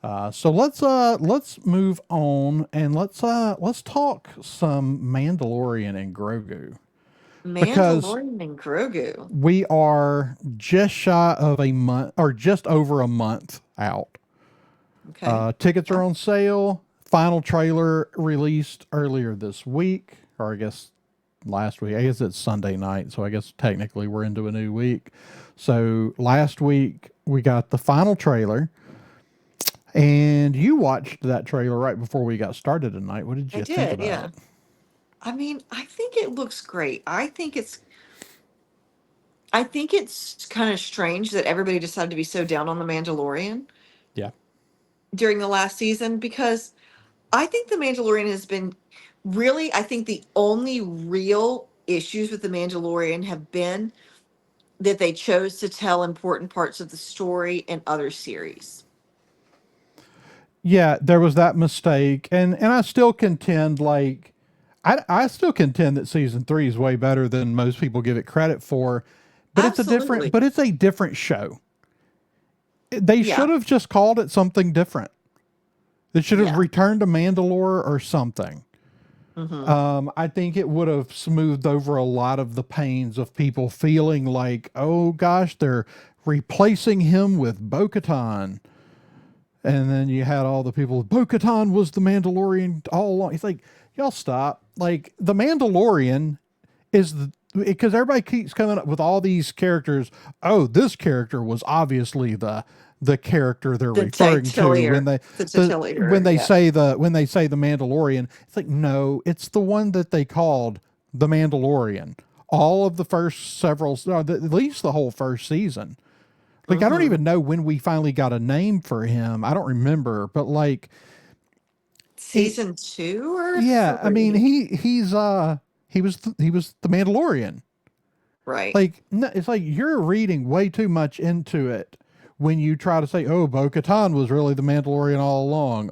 So let's move on and let's talk some Mandalorian and Grogu because Mandalorian and Grogu. we are just shy of a month or just over a month out. Okay. Tickets Yeah. are on sale. Final trailer released earlier this week, or I guess last week. I guess it's Sunday night, so I guess technically we're into a new week. So last week we got the final trailer, and you watched that trailer right before we got started tonight. What did I you think did, about yeah. it? I mean, I think it looks great. I think it's kind of strange that everybody decided to be so down on the Mandalorian Yeah. during the last season because I think the Mandalorian has been really, I think the only real issues with the Mandalorian have been that they chose to tell important parts of the story in other series. Yeah, there was that mistake, and I still contend I still contend that season 3 is way better than most people give it credit for, Absolutely. but it's a different show. They should Yeah. have just called it something different. They should have Yeah. returned to Mandalore or something. Hmm. I think it would have smoothed over a lot of the pains of people feeling like, oh gosh, they're replacing him with Bo-Katan. And then you had all the people, Bo-Katan was the Mandalorian all along. It's like, y'all stop. Like, the Mandalorian is the, because everybody keeps coming up with all these characters. Oh, this character was obviously the character they're The referring to when titular, they the titular, yeah. when they say the Mandalorian. It's like, no, it's the one that they called the Mandalorian. All of the first several, no, at least the whole first season. Like, I don't Hmm. even know when we finally got a name for him. I don't remember, but like it, Season two or yeah, I mean three? he was the Mandalorian. Right. Like, no, it's like you're reading way too much into it when you try to say, "Oh, Bo-Katan was really the Mandalorian all along,"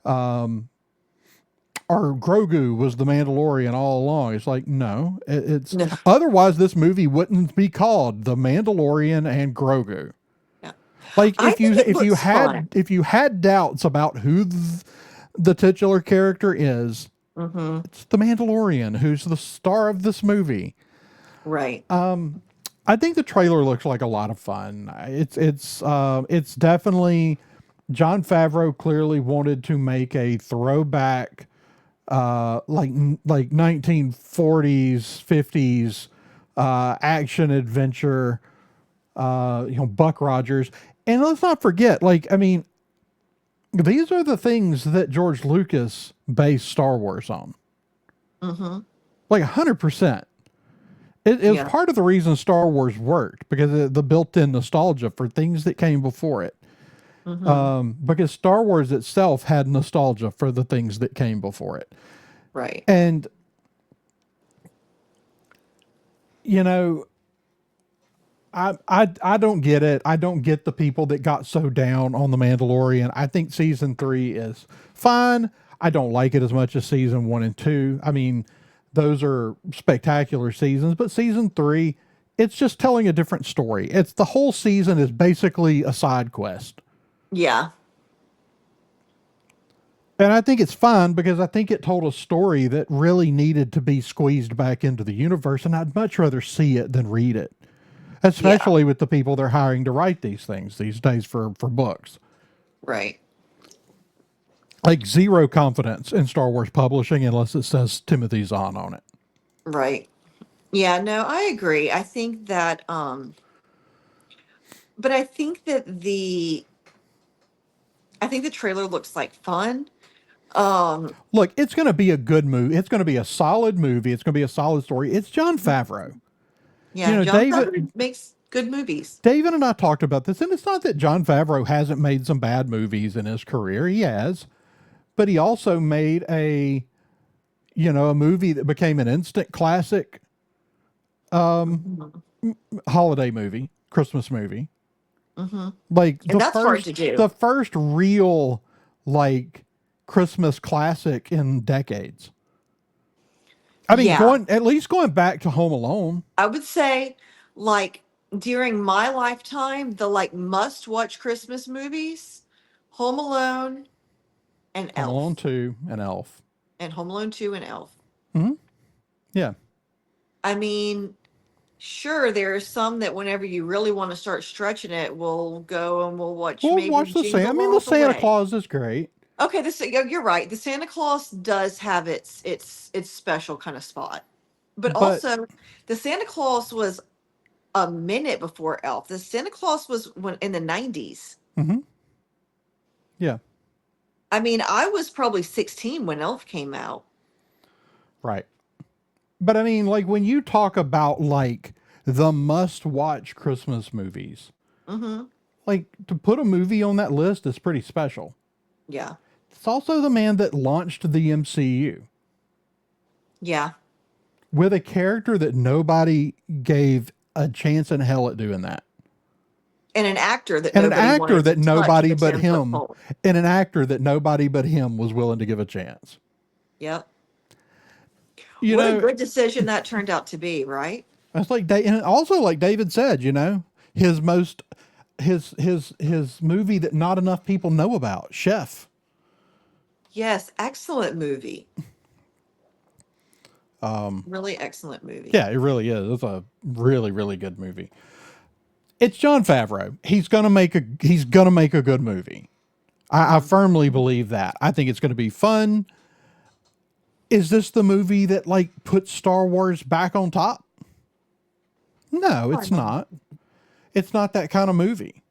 um, or Grogu was the Mandalorian all along. It's like, no, it's No. otherwise this movie wouldn't be called The Mandalorian and Grogu. Yeah. Like, I think it looks fun. if you had doubts about who the titular character is, Hmm. it's the Mandalorian who's the star of this movie. Right. I think the trailer looks like a lot of fun. It's definitely John Favreau clearly wanted to make a throwback, like 1940s 50s action adventure. Buck Rogers, and let's not forget, like, I mean, these are the things that George Lucas based Star Wars on, Hmm. like 100%. It was Yeah. part of the reason Star Wars worked because of the built-in nostalgia for things that came before it. Hmm. Because Star Wars itself had nostalgia for the things that came before it, Right. and you know, I don't get it. I don't get the people that got so down on the Mandalorian. I think season 3 is fine. I don't like it as much as season 1 and 2. I mean, those are spectacular seasons, but season 3, it's just telling a different story. It's the whole season is basically a side quest. Yeah. And I think it's fine because I think it told a story that really needed to be squeezed back into the universe, and I'd much rather see it than read it, Yeah. especially with the people they're hiring to write these things these days for books. Right. Like, zero confidence in Star Wars publishing unless it says Timothy Zahn on it. Right. Yeah, no, I agree. But I think the trailer looks like fun. Um, Look, it's going to be a good movie. It's going to be a solid movie. It's going to be a solid story. It's John Favreau. You yeah, know, John Favreau makes good movies. David and I talked about this, and it's not that John Favreau hasn't made some bad movies in his career. He has, but he also made a movie that became an instant classic Hmm. holiday movie, Christmas movie. Hmm. Like And that's hard to do. the first real like Christmas classic in decades. I mean, Yeah, going back to Home Alone. I would say like during my lifetime, the like must watch Christmas movies Home Alone and Home Alone Elf. 2 and Elf. And Home Alone 2 and Elf. Hmm. Yeah. I mean, sure, there are some that whenever you really want to start stretching it, we'll go and we'll watch Well, maybe watch the Santa. I Jingle mean, the All the Santa Way. Claus is great, Okay, you're right. The Santa Claus does have its special kind of spot. But but also, the Santa Claus was a minute before Elf. The Santa Claus was when in the 90s. hmm, yeah, I mean, I was probably 16 when Elf came out. right. But I mean, like when you talk about like the must-watch Christmas movies, Mhm. like to put a movie on that list is pretty special. Yeah. It's also the man that launched the MCU Yeah. with a character that nobody gave a chance in hell at doing that. And an actor that And an nobody actor wanted to that touch nobody the but 10-foot him, pole. and an actor that nobody but him was willing to give a chance. Yep. You What a know, good decision that turned out to be, right? it's like, and also like David said, you know, his most, his movie that not enough people know about, Chef. Yes, excellent movie. Really excellent movie. Yeah, it really is. It's a really, really good movie. It's Jon Favreau. He's gonna make a good movie. I Mhm. firmly believe that. I think it's gonna be fun. Is this the movie that like puts Star Wars back on top? No, Why it's not? not. It's not that kind of movie.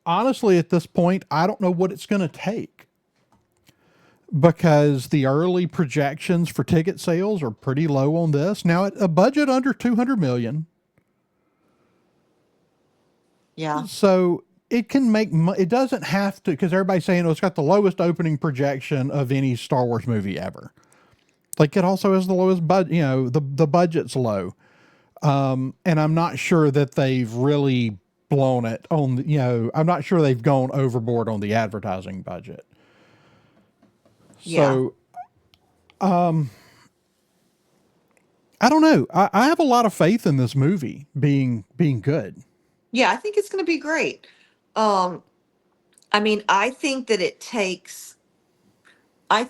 Honestly, at this point, I don't know what it's gonna take because the early projections for ticket sales are pretty low on this. Now, at a budget under 200 million, Yeah. so it can make it doesn't have to, because everybody's saying, oh, it's got the lowest opening projection of any Star Wars movie ever. Like it also has the lowest budget, you know, the budget's low. And I'm not sure that they've really blown it on you know, I'm not sure they've gone overboard on the advertising budget. Yeah. So I don't know. I have a lot of faith in this movie being good. Yeah, I think it's going to be great. Um, I mean, I think that it takes, I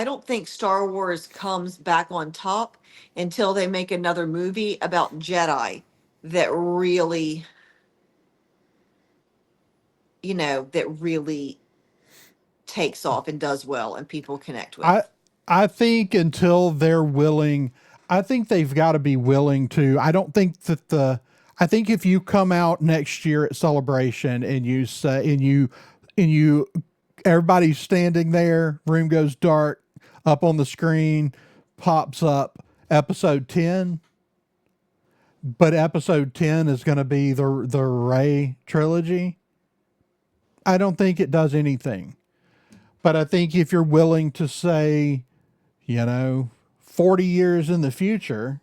don't think Star Wars comes back on top until they make another movie about Jedi that really, that really takes off and does well and people connect I with. I think until they're willing, I think they've got to be willing to. I don't think that the. I think if you come out next year at Celebration and you say and you everybody's standing there, room goes dark, up on the screen pops up episode 10, but episode 10 is going to be the Ray trilogy. I don't think it does anything. But I think if you're willing to say, you know, 40 years in the future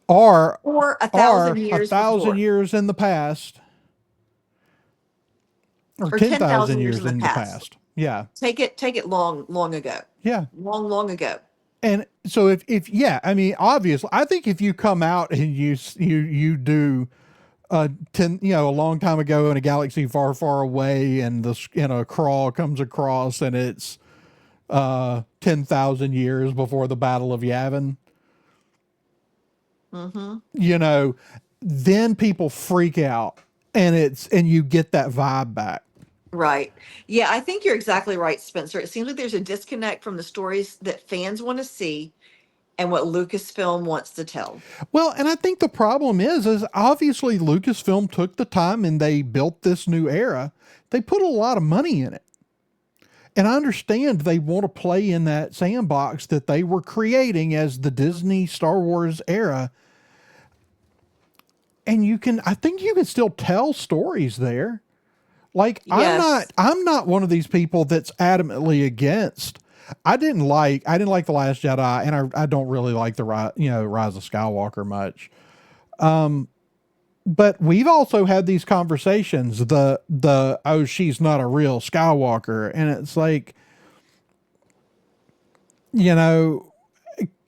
or Or a thousand or a years thousand before, years in the past or or 10,000 10,000 years in years the in the past. past. Yeah. Take it long, long ago. Yeah. Long, long ago. And so if yeah, I mean, obviously, I think if you come out and you do 10, you know, a long time ago in a galaxy far, far away, and a crawl comes across and it's 10,000 years before the Battle of Yavin, Mm-hmm. you know, then people freak out and you get that vibe back. Right. Yeah, I think you're exactly right, Spencer. It seems like there's a disconnect from the stories that fans want to see and what Lucasfilm wants to tell. Well, and I think the problem is obviously Lucasfilm took the time and they built this new era. They put a lot of money in it. And I understand they want to play in that sandbox that they were creating as the Disney Star Wars era. And I think you can still tell stories there. Like Yes. I'm not one of these people that's adamantly against. I didn't like The Last Jedi, and I don't really like Rise of Skywalker much. But we've also had these conversations, the oh, she's not a real Skywalker, and it's like, you know,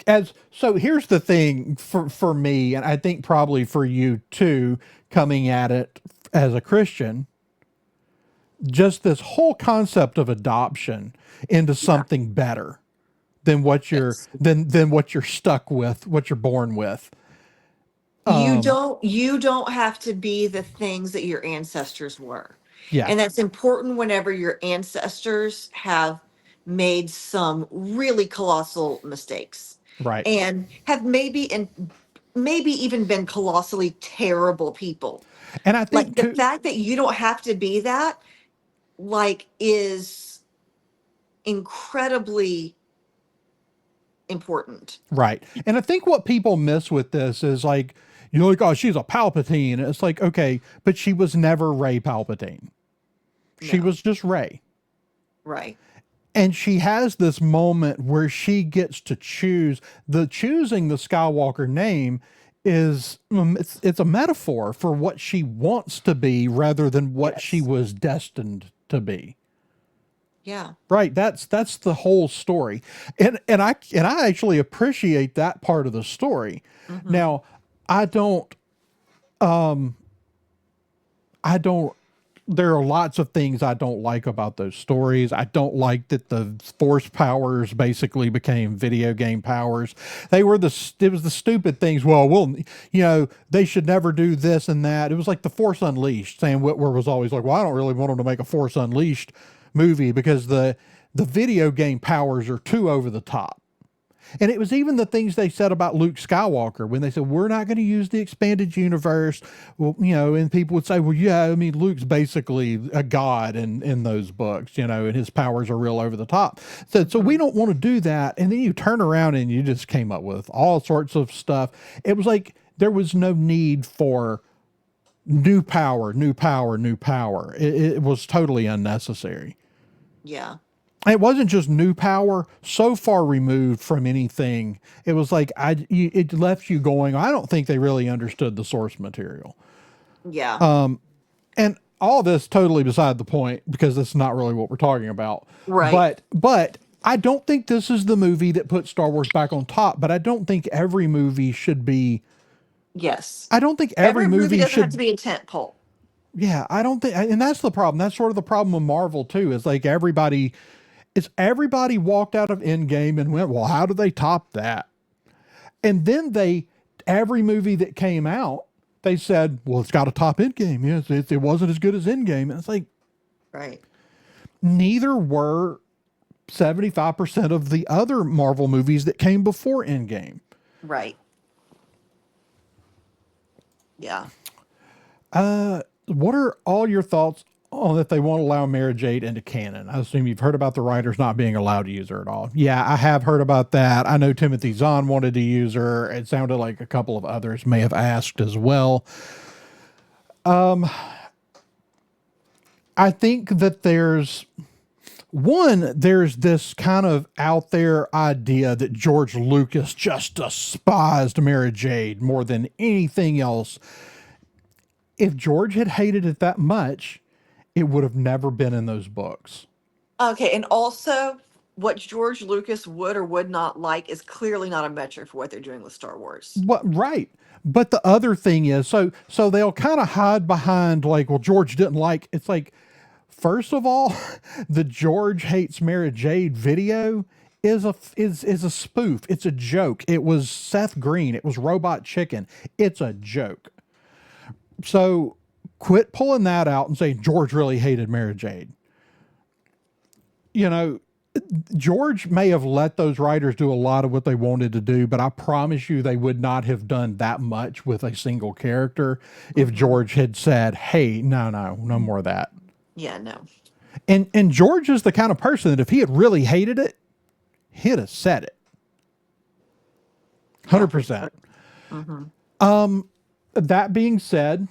as so here's the thing for me, and I think probably for you too, coming at it as a Christian, just this whole concept of adoption into Yeah. something better than what you're Yes. than what you're stuck with, what you're born with. You don't have to be the things that your ancestors were. Yeah, And that's important whenever your ancestors have made some really colossal mistakes right. and have maybe even been colossally terrible people. And I Like think the too, fact that you don't have to be that, like, is incredibly important. right. And I think what people miss with this is like, you're like, oh, she's a Palpatine. And it's like, okay, but she was never Ray Palpatine. She No. was just Ray. Right. And she has this moment where she gets to choose. The choosing the Skywalker name is it's a metaphor for what she wants to be rather than what she Yes. was destined to be. Yeah. Right, that's the whole story. And I actually appreciate that part of the story. Hmm. Now, I don't I don't there are lots of things I don't like about those stories. I don't like that the force powers basically became video game powers. It was the stupid things. Well, they should never do this and that. It was like the Force Unleashed. Sam Witwer was always like, "Well, I don't really want them to make a Force Unleashed movie because the video game powers are too over the top." And it was even the things they said about Luke Skywalker when they said, we're not going to use the expanded universe. Well, and people would say, well, yeah, I mean, Luke's basically a god in those books, and his powers are real over the top. So we Hmm. don't want to do that. And then you turn around and you just came up with all sorts of stuff. It was like there was no need for new power, new power, new power. It was totally unnecessary. Yeah. It wasn't just new power, so far removed from anything. It was like it left you going, I don't think they really understood the source material. Yeah. And all this totally beside the point because that's not really what we're talking about. Right. But I don't think this is the movie that puts Star Wars back on top, but I don't think every movie should be Yes. I don't think every Every movie movie doesn't have to should be a tent pole. yeah, I don't think and that's the problem. That's sort of the problem with Marvel too. Is like everybody walked out of Endgame and went, well, how do they top that? And then every movie that came out, they said, well, it's got a top Endgame. Yes, it wasn't as good as Endgame. And it's like, Right. neither were 75% of the other Marvel movies that came before Endgame. Right. Yeah. What are all your thoughts on that they won't allow Mara Jade into canon? I assume you've heard about the writers not being allowed to use her at all. Yeah, I have heard about that. I know Timothy Zahn wanted to use her. It sounded like a couple of others may have asked as well. I think that there's this kind of out there idea that George Lucas just despised Mara Jade more than anything else. If George had hated it that much, it would have never been in those books. Okay. And also, what George Lucas would or would not like is clearly not a metric for what they're doing with Star Wars. What right. But the other thing is, so they'll kind of hide behind like, well, George didn't like it's like, first of all, the George hates Mara Jade video is a spoof. It's a joke. It was Seth Green. It was Robot Chicken. It's a joke. So quit pulling that out and saying George really hated Mara Jade. You know, George may have let those writers do a lot of what they wanted to do, but I promise you they would not have done that much with a single character if Hmm. George had said, hey, no more of that. Yeah. No. And George is the kind of person that if he had really hated it, he'd have said it. Yeah. For sure. 100%. Hmm. That being said,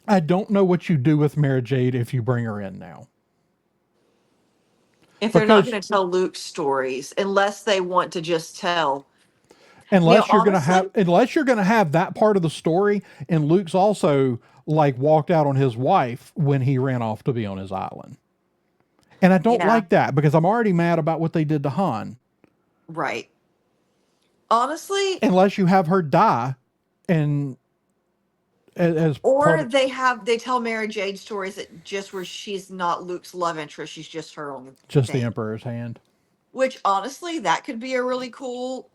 I don't know what you do with Mara Jade if you bring her in now. If they're not Because going to tell Luke stories, unless they want to just tell, unless honestly, you're gonna have that part of the story, and Luke's also like walked out on his wife when he ran off to be on his island. And I don't yeah, like that because I'm already mad about what they did to Han. right. Honestly, Unless you have her die and as part Or of they tell Mary Jade stories that just where she's not Luke's love interest, she's just her own just the thing. Emperor's hand. Which honestly, that could be a really cool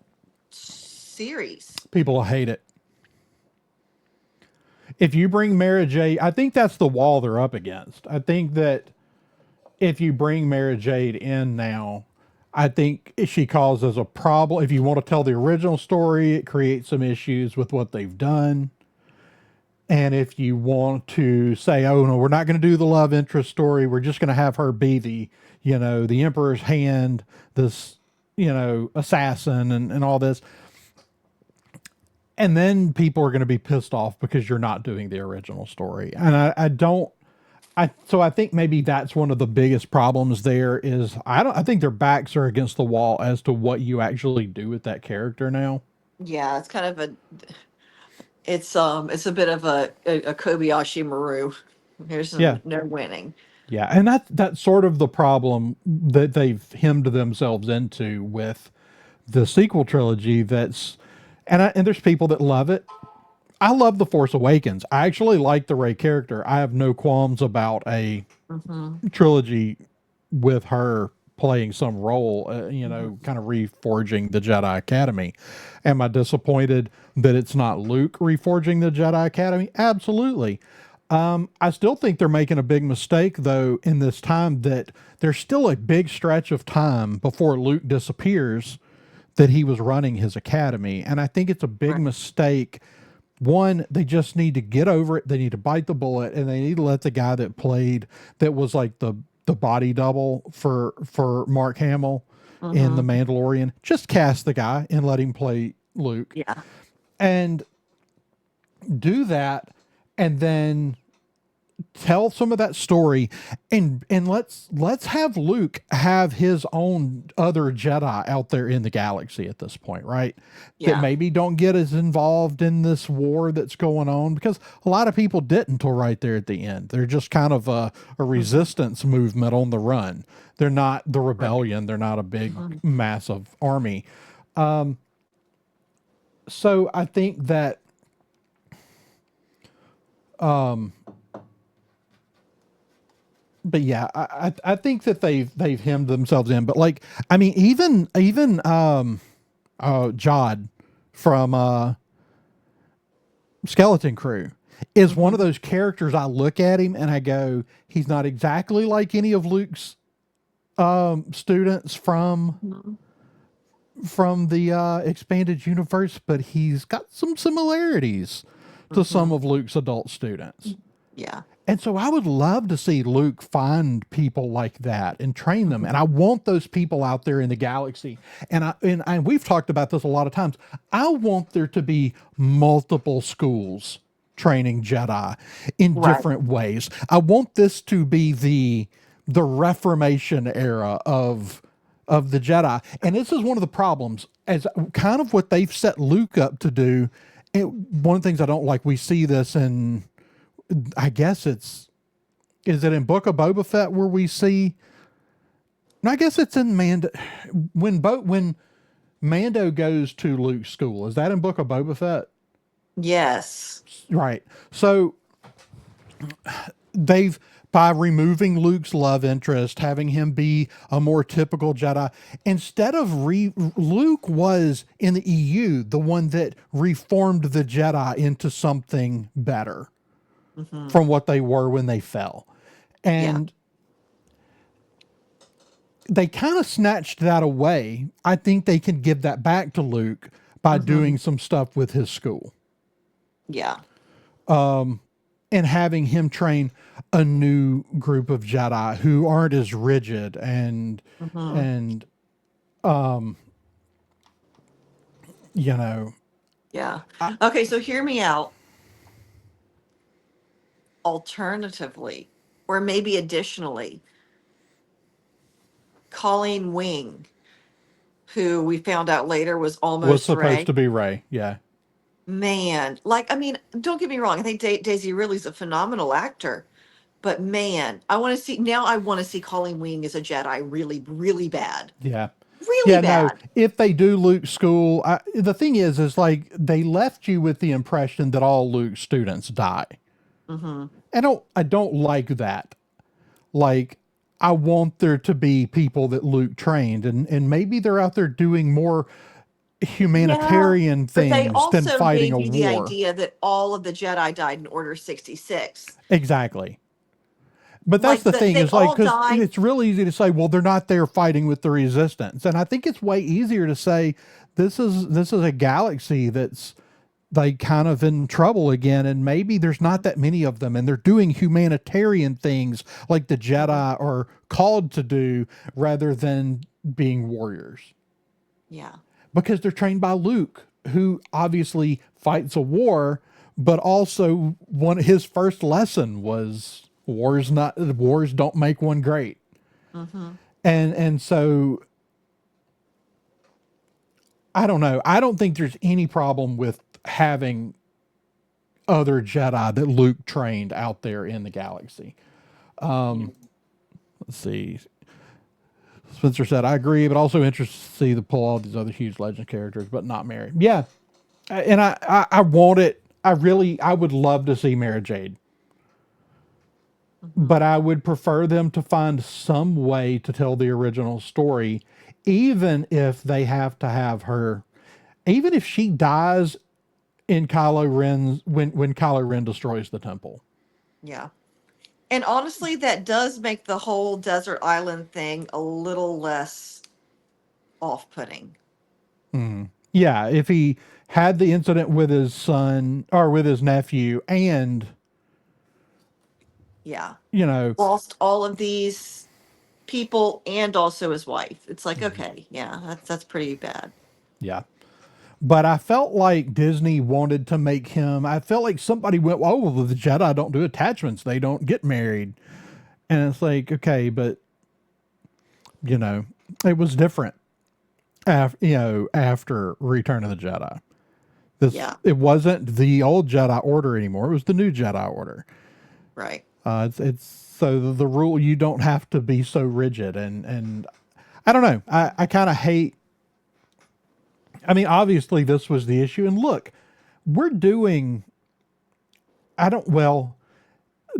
series. People will hate it. If you bring Mara Jade, I think that's the wall they're up against. I think that if you bring Mara Jade in now, I think she causes a problem. If you want to tell the original story, it creates some issues with what they've done. And if you want to say, oh no, we're not going to do the love interest story, we're just going to have her be the, the Emperor's hand, this, assassin and all this. And then people are going to be pissed off because you're not doing the original story. And I don't, so I think maybe that's one of the biggest problems there is I think their backs are against the wall as to what you actually do with that character now. Yeah, it's kind of it's a bit of a Kobayashi Maru. There's Yeah. no winning. Yeah. And that's sort of the problem that they've hemmed themselves into with the sequel trilogy. And there's people that love it. I love The Force Awakens. I actually like the Rey character. I have no qualms about a Hmm. trilogy with her playing some role, Hmm. kind of reforging the Jedi Academy. Am I disappointed that it's not Luke reforging the Jedi Academy? Absolutely. I still think they're making a big mistake, though, in this time that there's still a big stretch of time before Luke disappears that he was running his academy. And I think it's a big Right. mistake. One, they just need to get over it. They need to bite the bullet, and they need to let the guy that was like the body double for Mark Hamill in The Hmm. Mandalorian, just cast the guy and let him play Luke Yeah. and do that, and then tell some of that story, and let's have Luke have his own other Jedi out there in the galaxy at this point, right? That Yeah. maybe don't get as involved in this war that's going on, because a lot of people didn't until right there at the end. They're just kind of a Hmm. resistance movement on the run. They're not the Right. rebellion. They're not a big Hmm. massive army. So I think that but yeah, I think that they've hemmed themselves in. But like, I mean, even Jod from Skeleton Crew is one of Hmm. those characters. I look at him and I go, he's not exactly like any of Luke's students Hmm. from the expanded universe, but he's got some similarities to some Hmm. of Luke's adult students. Yeah. And so I would love to see Luke find people like that and train them. And Hmm. I want those people out there in the galaxy. And we've talked about this a lot of times. I want there to be multiple schools training Jedi in Right. different ways. I want this to be the Reformation era of the Jedi. And this is one of the problems, as kind of what they've set Luke up to do. One of the things I don't like, we see this in, I guess is it in Book of Boba Fett where we see? No, I guess it's in Mando when Mando goes to Luke's school. Is that in Book of Boba Fett? Yes. Right. So they've by removing Luke's love interest, having him be a more typical Jedi, instead of Luke was in the EU the one that reformed the Jedi into something better Hmm. from what they were when they fell. Yeah. And they kind of snatched that away. I think they can give that back to Luke by Hmm. doing some stuff with his school Yeah. and having him train a new group of Jedi who aren't as rigid Hmm. and um you know Yeah. I, Okay, so hear me out. Alternatively, or maybe additionally, Colleen Wing, who we found out later was was almost supposed Ray. to be Ray. Yeah. Man, like, I mean, don't get me wrong. I think Daisy Ridley's a phenomenal actor, but man, I want to see Colleen Wing as a Jedi really, really bad. Yeah. Really Yeah, no. bad. If they do Luke's school, the thing is like they left you with the impression that all Luke's students die. Hmm. I don't like that. Like, I want there to be people that Luke trained, and maybe they're out there doing more Yeah. humanitarian But they things than also fighting gave a you the war. idea that all of the Jedi died in Order 66. Exactly. But that's Like the thing they is like, all because died. it's real easy to say, well, they're not there fighting with the resistance. And I think it's way easier to say, this is a galaxy that's like kind of in trouble again. And maybe there's not that many of them. And they're doing humanitarian things like the Mhm. Jedi are called to do rather than being warriors. Yeah. Because they're trained by Luke, who obviously fights a war, but also one his first lesson was wars don't make one great. Hmm. And so I don't know. I don't think there's any problem with having other Jedi that Luke trained out there in the galaxy. Yeah. Let's see. Spencer said, I agree, but also interested to see the pull all these other huge legend characters, but not Mary. Yeah, and I want it. I would love to see Mara Jade, Hmm. but I would prefer them to find some way to tell the original story, even if they have to have her, even if she dies in Kylo Ren's when Kylo Ren destroys the temple. Yeah. And honestly, that does make the whole desert island thing a little less off-putting. Yeah, if he had the incident with his son or with his nephew, and Yeah. you know, Lost all of these people and also his wife. It's like, okay, yeah, that's pretty bad. yeah. But I felt like Disney wanted to make him. I felt like somebody went, "Oh, well, the Jedi don't do attachments; they don't get married." And it's like, okay, but it was different. After Return of the Jedi, this Yeah, it wasn't the old Jedi Order anymore. It was the new Jedi Order. right. It's so the rule you don't have to be so rigid, and I don't know. I kind of hate. I mean, obviously this was the issue, and look, we're doing. I don't well.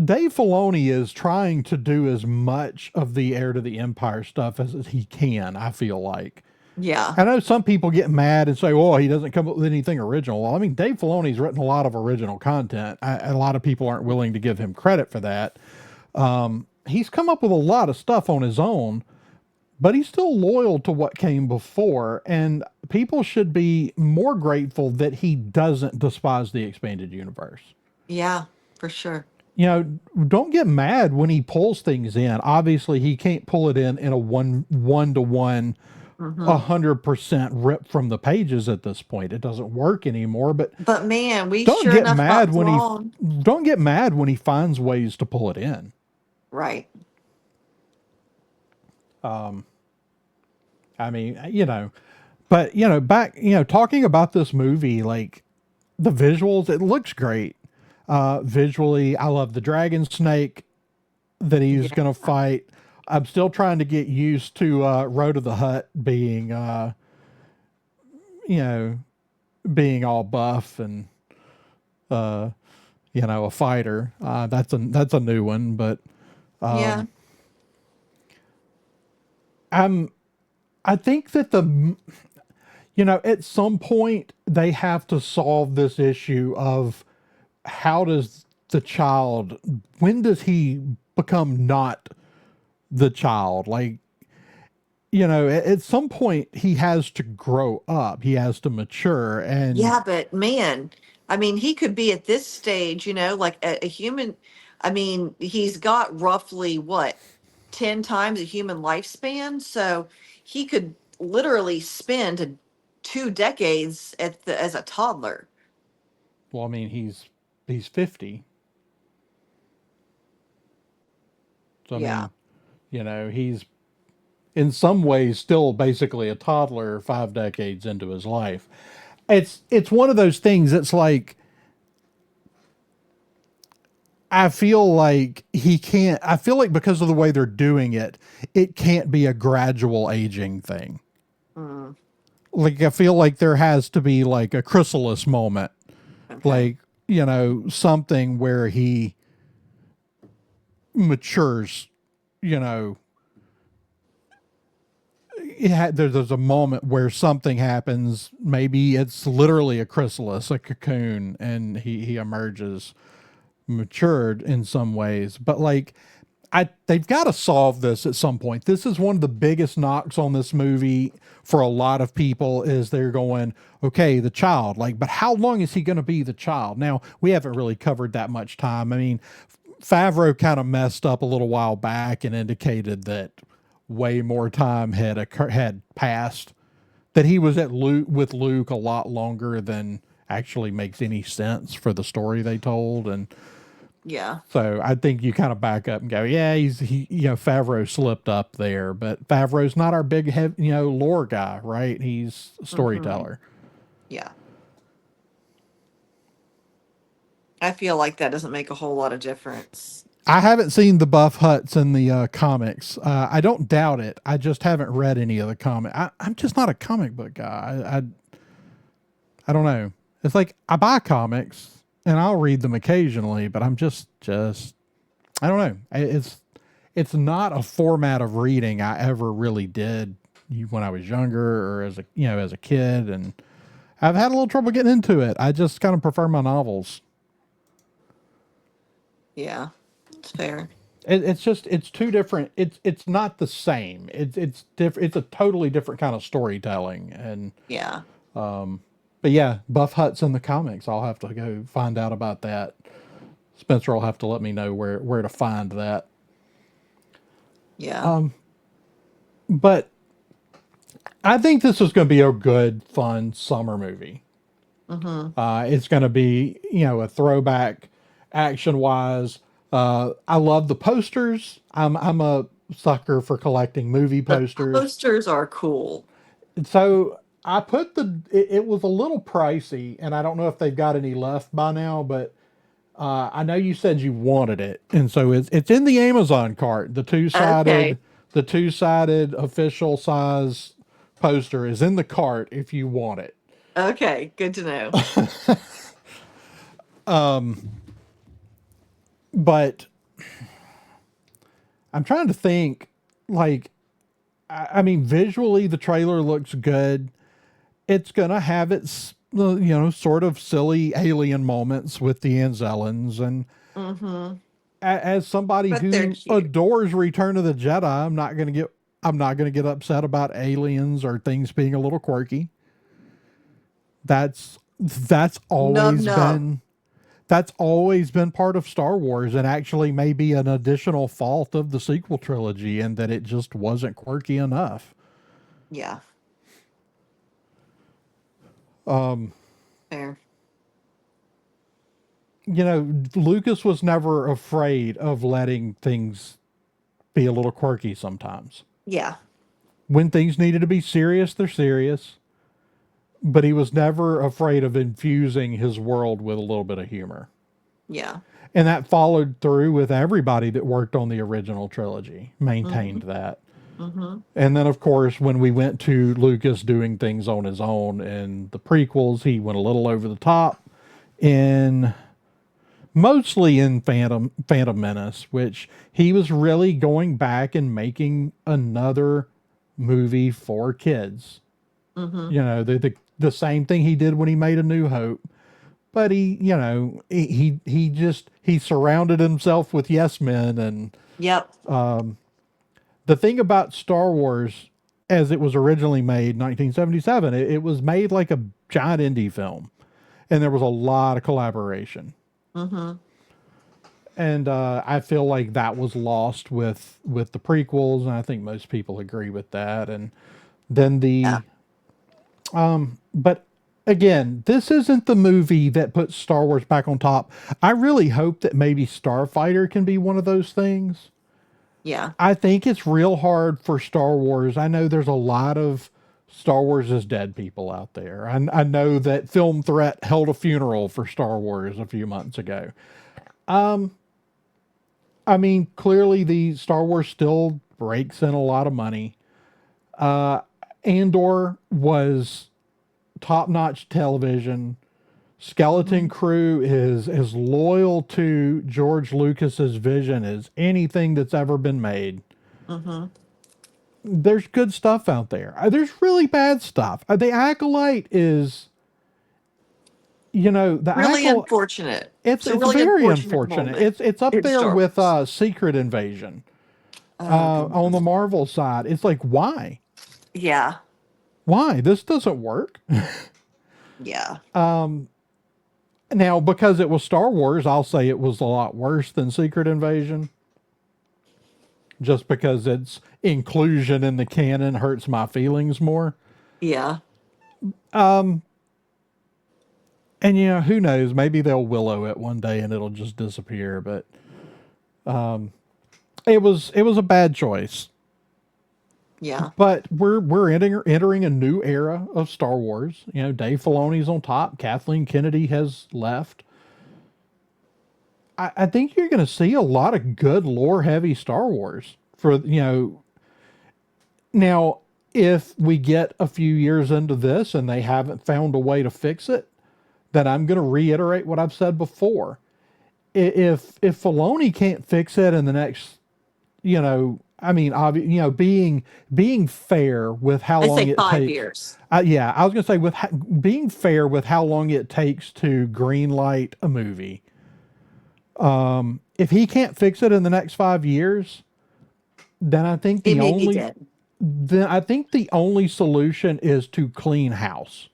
Dave Filoni is trying to do as much of the Heir to the Empire stuff as he can. I feel like. Yeah, I know some people get mad and say, "Oh, he doesn't come up with anything original." Well, I mean, Dave Filoni's written a lot of original content. A lot of people aren't willing to give him credit for that. He's come up with a lot of stuff on his own, but he's still loyal to what came before, and people should be more grateful that he doesn't despise the expanded universe. yeah, for sure. Don't get mad when he pulls things in. Obviously, he can't pull it in a one to one, Hmm. 100% rip from the pages at this point. It doesn't work anymore. But But man, we don't sure get enough got mad when he drawn. don't get mad when he finds ways to pull it in. Right. I mean, but back, talking about this movie, like the visuals, it looks great. Visually, I love the dragon snake that he's Yeah. gonna fight. I'm still trying to get used to Road of the Hut being, you know, being all buff and uh, a fighter. That's a new one, but Yeah. I'm I think that at some point they have to solve this issue of how does the child when does he become not the child? Like, at some point he has to grow up, he has to mature, and Yeah, but man, I mean, he could be at this stage, like a human. I mean, he's got roughly what, 10 times a human lifespan. So he could literally spend 2 decades as a toddler. well, I mean, he's 50. So I Yeah. mean, he's in some ways still basically a toddler 5 decades into his life. It's one of those things. It's like I feel like he can't. I feel like because of the way they're doing it, it can't be a gradual aging thing. Like I feel like there has to be like a chrysalis moment, Okay. like something where he matures. You know, there's a moment where something happens. Maybe it's literally a chrysalis, a cocoon, and he emerges matured in some ways. But like, they've got to solve this at some point. This is one of the biggest knocks on this movie for a lot of people is they're going, okay, the child, like, but how long is he going to be the child? Now, we haven't really covered that much time. I mean, Favreau kind of messed up a little while back and indicated that way more time had passed, that he was at Luke with Luke a lot longer than actually makes any sense for the story they told. And Yeah. so I think you kind of back up and go, yeah, Favreau slipped up there, but Favreau's not our big lore guy, right? He's a Mm-hmm. storyteller. Yeah. I feel like that doesn't make a whole lot of difference. I haven't seen the Buff Hutts in the comics. I don't doubt it. I just haven't read any of the comic. I'm just not a comic book guy. I don't know. It's like I buy comics and I'll read them occasionally, but I'm just I don't know. It's not a format of reading I ever really did when I was younger or as a kid, and I've had a little trouble getting into it. I just kind of prefer my novels. Yeah. It's fair. It's two different. It's not the same. It's different. It's a totally different kind of storytelling. And Yeah. but yeah, Buff Hutt's in the comics. I'll have to go find out about that. Spencer will have to let me know where to find that. Yeah. But I think this is going to be a good, fun summer movie. Mm-hmm. It's going to be, a throwback action wise. I love the posters. I'm a sucker for collecting movie The posters. posters are cool. And so I put it was a little pricey, and I don't know if they've got any left by now, but I know you said you wanted it, and so it's in the Amazon cart. Okay. The two sided official size poster is in the cart if you want it. Okay. Good to know. But I'm trying to think, like, I mean, visually the trailer looks good. It's gonna have its sort of silly alien moments with the Anzellans, and Mm-hmm. as somebody But they're who cute. adores Return of the Jedi, I'm not gonna get upset about aliens or things being a little quirky. That's Num always num. been that's always been part of Star Wars, and actually maybe an additional fault of the sequel trilogy in that it just wasn't quirky enough. Yeah. Um, Fair. Lucas was never afraid of letting things be a little quirky sometimes. Yeah. When things needed to be serious, they're serious. But he was never afraid of infusing his world with a little bit of humor. Yeah. And that followed through with everybody that worked on the original trilogy, Mm-hmm. maintained that. Mm-hmm. And then, of course, when we went to Lucas doing things on his own in the prequels, he went a little over the top in mostly in Phantom Menace, which he was really going back and making another movie for kids. Mm-hmm. The same thing he did when he made A New Hope. But he surrounded himself with yes men. And Yep. the thing about Star Wars as it was originally made 1977, it was made like a giant indie film, and there was a lot of collaboration. Mm-hmm. And I feel like that was lost with the prequels, and I think most people agree with that. And then Yeah. but again, this isn't the movie that puts Star Wars back on top. I really hope that maybe Starfighter can be one of those things. Yeah. I think it's real hard for Star Wars. I know there's a lot of Star Wars is dead people out there. I know that Film Threat held a funeral for Star Wars a few months ago. I mean, clearly the Star Wars still breaks in a lot of money. Andor was top-notch television. Skeleton Hmm. Crew is as loyal to George Lucas's vision as anything that's ever been made. Hmm. There's good stuff out there. There's really bad stuff. The Acolyte is, the Really Acolyte. unfortunate. It's It's a it's really very unfortunate unfortunate. moment It's up in there Star with Wars. Secret Invasion Oh on the god. Marvel side. It's like why? Yeah. Why this doesn't work? Yeah. Now because it was Star Wars, I'll say it was a lot worse than Secret Invasion. Just because its inclusion in the canon hurts my feelings more. Yeah. And who knows? Maybe they'll willow it one day and it'll just disappear. But it was a bad choice. Yeah. But we're entering a new era of Star Wars. Dave Filoni's on top. Kathleen Kennedy has left. I think you're going to see a lot of good lore heavy Star Wars for now. If we get a few years into this and they haven't found a way to fix it, then I'm going to reiterate what I've said before. If Filoni can't fix it in the next, I mean, being fair with how I long say it five takes. years. Yeah, I was going to say being fair with how long it takes to greenlight a movie. If he can't fix it in the next 5 years, then He may be dead. I think the only solution is to clean house,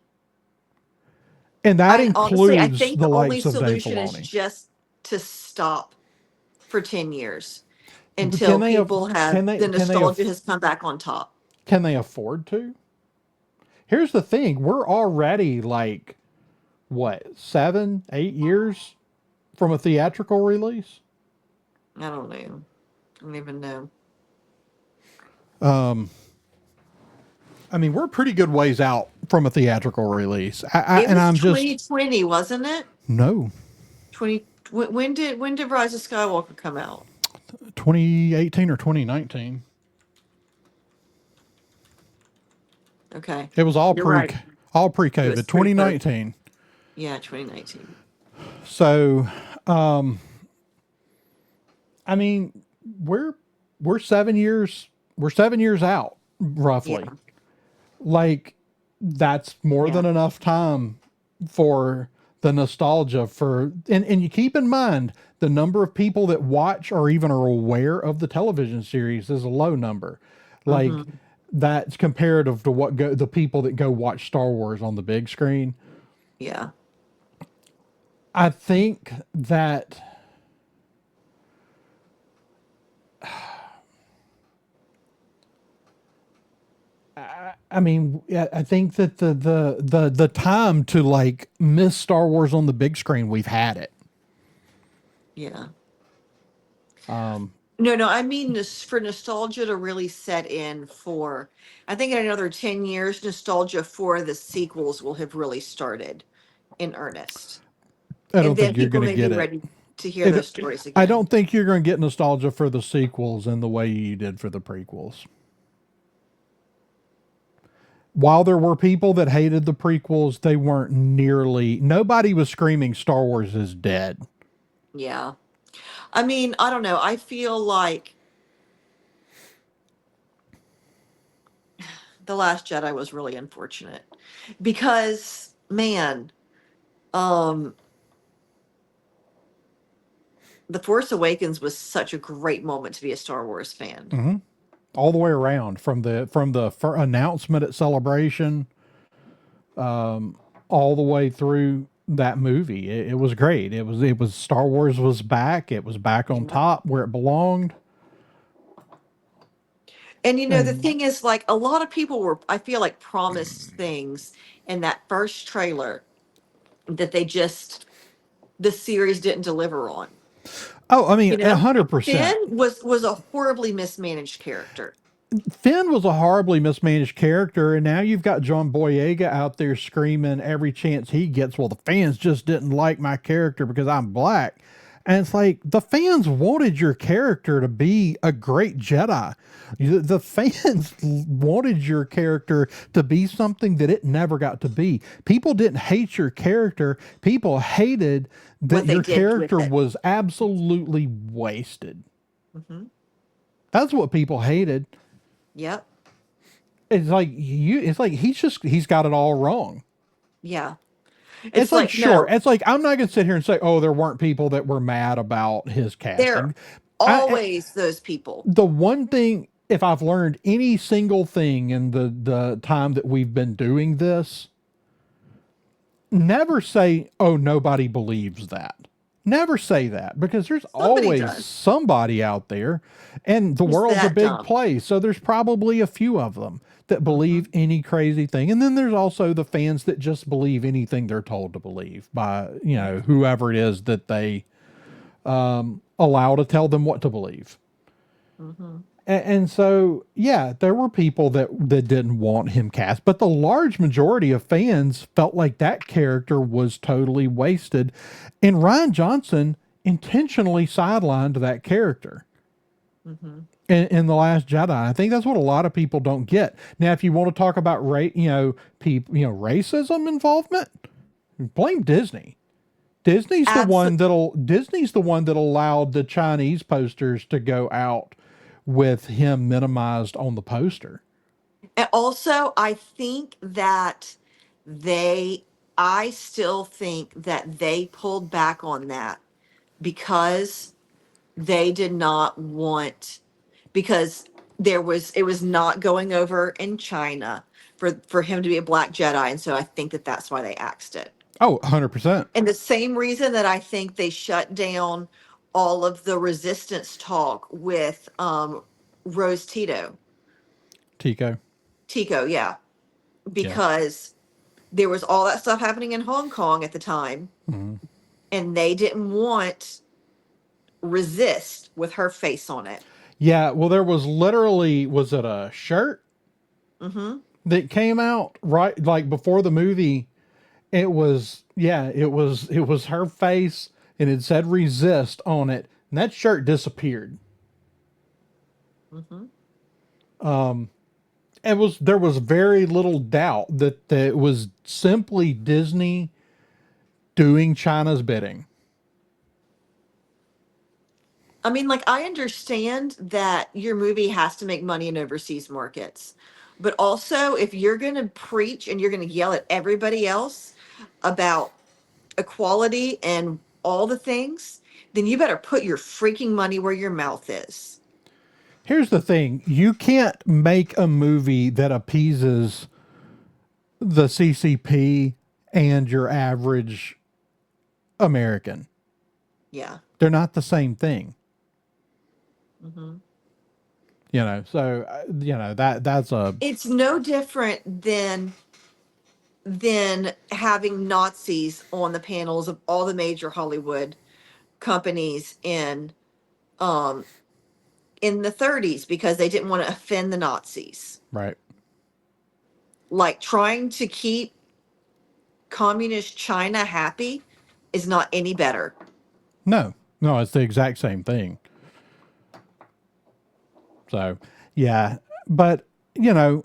and that I honestly, I includes think the the only likes of Dave solution is Filoni. just to stop for 10 years But until people can have they the can they nostalgia has come back on top. can they afford to? Here's the thing: we're already like what 7, 8 years from a theatrical release. I don't know. I don't even know. I mean, we're a pretty good ways out from a theatrical release. It And was I'm just 2020, wasn't it? no 20 when did Rise of Skywalker come out? 2018 or 2019. Okay. It was You're right. all It was pre-COVID pre-COVID. 2019. Yeah, 2019. So I mean, we're we're 7 years out roughly. Yeah. Like that's more Yeah. than enough time for the nostalgia for and you keep in mind the number of people that watch or even are aware of the television series is a low number. Like Hmm. that's comparative to the people that go watch Star Wars on the big screen. Yeah. I think that I mean, I think that the time to like miss Star Wars on the big screen, we've had it. Yeah. Um, No, no, I mean this for nostalgia to really set in for, I think in another 10 years, nostalgia for the sequels will have really started in earnest. I And don't then think you're people going to may be get it. ready to hear It. those stories I again. don't think you're going to get nostalgia for the sequels in the way you did for the prequels. While there were people that hated the prequels, they weren't nearly. Nobody was screaming Star Wars is dead. Yeah. I mean, I don't know. I feel like The Last Jedi was really unfortunate because, man, um, The Force Awakens was such a great moment to be a Star Wars fan. Mm-hmm. All the way around from the announcement at Celebration all the way through that movie. It was great. It was Star Wars was back. It was back on Yeah. top where it belonged. And the And thing is, like, a lot of people were, I feel like, promised things in that first trailer that the series didn't deliver on. oh, I mean, You know, 100%. Finn was a horribly mismanaged character. Finn was a horribly mismanaged character, and now you've got John Boyega out there screaming every chance he gets. Well, the fans just didn't like my character because I'm black. And it's like the fans wanted your character to be a great Jedi. The fans wanted your character to be something that it never got to be. People didn't hate your character. People hated that What they your did with character it. was absolutely wasted. Hmm. That's what people hated. Yep. It's like he's got it all wrong. Yeah. It's It's like, like, sure, no, it's like I'm not gonna sit here and say, oh, there weren't people that were mad about his there are casting. I always those people. The one thing, if I've learned any single thing in the time that we've been doing this, never say, oh, nobody believes that. Never say that, because there's Somebody always does. somebody out there, and the Who's world's a that big dumb? place. So there's probably a few of them that Hmm. believe any crazy thing. And then there's also the fans that just believe anything they're told to believe by, whoever it is that they allow to tell them what to believe. Hmm. And so, yeah, there were people that didn't want him cast, but the large majority of fans felt like that character was totally wasted. And Ryan Johnson intentionally sidelined that character Hmm. in The Last Jedi. I think that's what a lot of people don't get. Now, if you want to talk about racism involvement, blame Disney. Absolutely. Disney's the one that allowed the Chinese posters to go out with him minimized on the poster. And also, they, I still think that they pulled back on that because they did not want, because it was not going over in China for him to be a black Jedi. And so I think that that's why they axed it. Oh, 100%. And the same reason that I think they shut down all of the resistance talk with Rose Tico. Tico, yeah, Yeah. because there was all that stuff happening in Hong Kong at the time, Mhm. and they didn't want resist with her face on it. Yeah. Well, there was literally, was it a shirt Hmm. that came out right like before the movie? It was, yeah, it was her face and it said resist on it. And that shirt disappeared. Hmm. There was very little doubt that it was simply Disney doing China's bidding. I mean, like, I understand that your movie has to make money in overseas markets, but also if you're going to preach and you're going to yell at everybody else about equality and all the things, then you better put your freaking money where your mouth is. Here's the thing: you can't make a movie that appeases the CCP and your average American. Yeah. They're not the same thing, Hmm. So that's a It's no different than having Nazis on the panels of all the major Hollywood companies um in the 30s because they didn't want to offend the Nazis. right. Like, trying to keep communist China happy is not any better. No, no, it's the exact same thing. So yeah, but you know,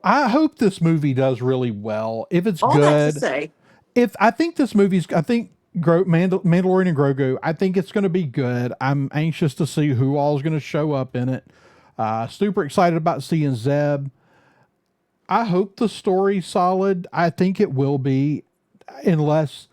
I hope this movie does really well. If it's All that to good, say, if I think this movie's, I think Mandalorian and Grogu, I think it's going to be good. I'm anxious to see who all is going to show up in it. Super excited about seeing Zeb. I hope the story's solid. I think it will be, unless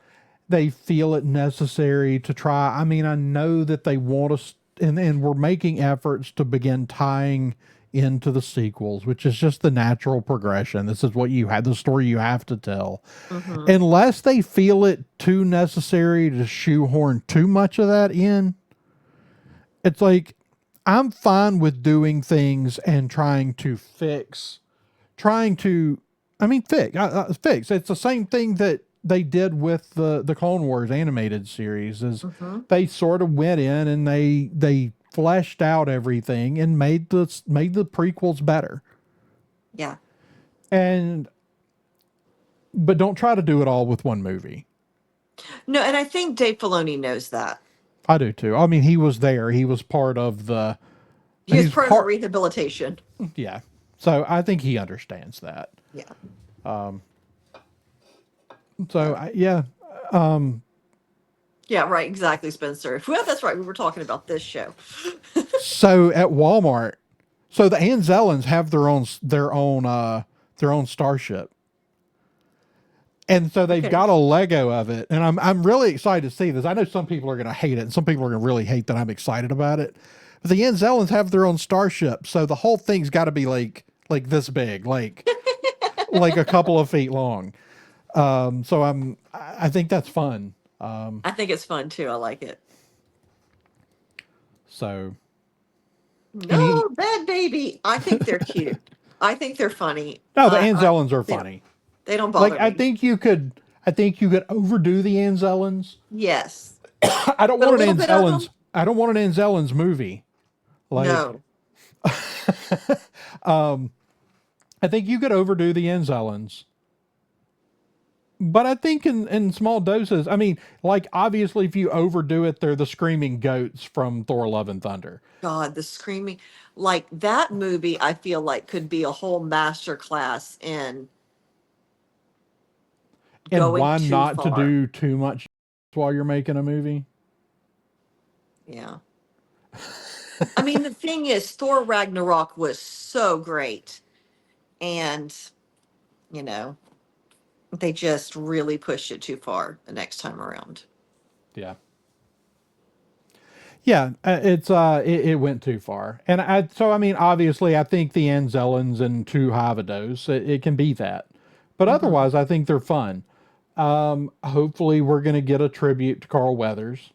they feel it necessary to try. I mean, I know that they want us, and we're making efforts to begin tying into the sequels, which is just the natural progression. This is what you had, the story you have to tell. hmm, Unless they feel it too necessary to shoehorn too much of that in, it's like I'm fine with doing things and trying to, I mean, fix. It's the same thing that they did with the Clone Wars animated series. Is hmm, they sort of went in and they fleshed out everything and made the prequels better. yeah. And but don't try to do it all with one movie. No, and I think Dave Filoni knows that. I do too. I mean, he was there. He was part of the. He was He's part of the part. rehabilitation. Yeah. So I think he understands that. Yeah. So yeah. Yeah, right. Exactly, Spencer. Well, that's right. We were talking about this show. So at Walmart, so the Anzellans have their own starship. And so they've Okay. got a Lego of it, and I'm really excited to see this. I know some people are going to hate it, and some people are going to really hate that I'm excited about it. But the Anzellans have their own starship, so the whole thing's got to be like this big, like a couple of feet long. So I think that's fun. I think it's fun too. I like it. So any No, bad baby. I think they're cute. I think they're funny. no, the Anzellans are Yeah, funny. they don't Like bother me. I think you could overdo the Anzellans. Yes, I don't but a want little bit of them. I don't want an Anzellans movie. Like No. I think you could overdo the Anzellans. But I think in small doses, I mean, like obviously if you overdo it, they're the screaming goats from Thor Love and Thunder. God, the screaming, like that movie, I feel like could be a whole master class in And going why too not to far. do too much while you're making a movie? Yeah. I mean, the thing is, Thor Ragnarok was so great. And, you know, they just really pushed it too far the next time around. Yeah. Yeah, it went too far, and I mean obviously I think the Anzellans and two high of a dose it can be that, but Hmm. otherwise I think they're fun. Hopefully we're gonna get a tribute to Carl Weathers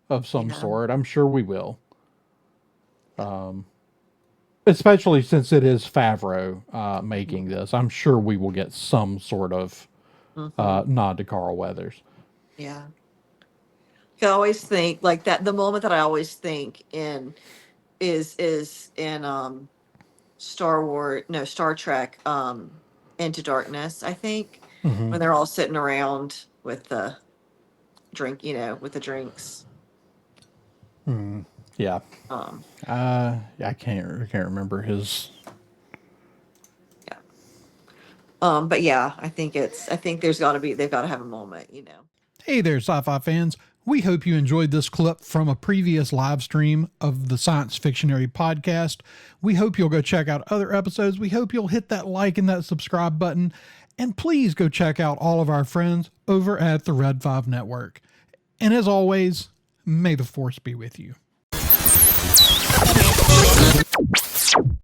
of some Yeah. sort. I'm sure we will, especially since it is Favreau making this. I'm sure we will get some sort of Hmm. nod to Carl Weathers. Yeah. I always think like that. The moment that I always think in is in Star Wars, no, Star Trek, Into Darkness, I think, Hmm. when they're all sitting around with the drink, with the drinks. Yeah, Um, I can't remember his. yeah. But yeah, I think they've got to have a moment. Hey there, sci fi fans. We hope you enjoyed this clip from a previous live stream of the Science Fictionary podcast. We hope you'll go check out other episodes. We hope you'll hit that like and that subscribe button. And please go check out all of our friends over at the Red 5 Network. And as always, may the Force be with you.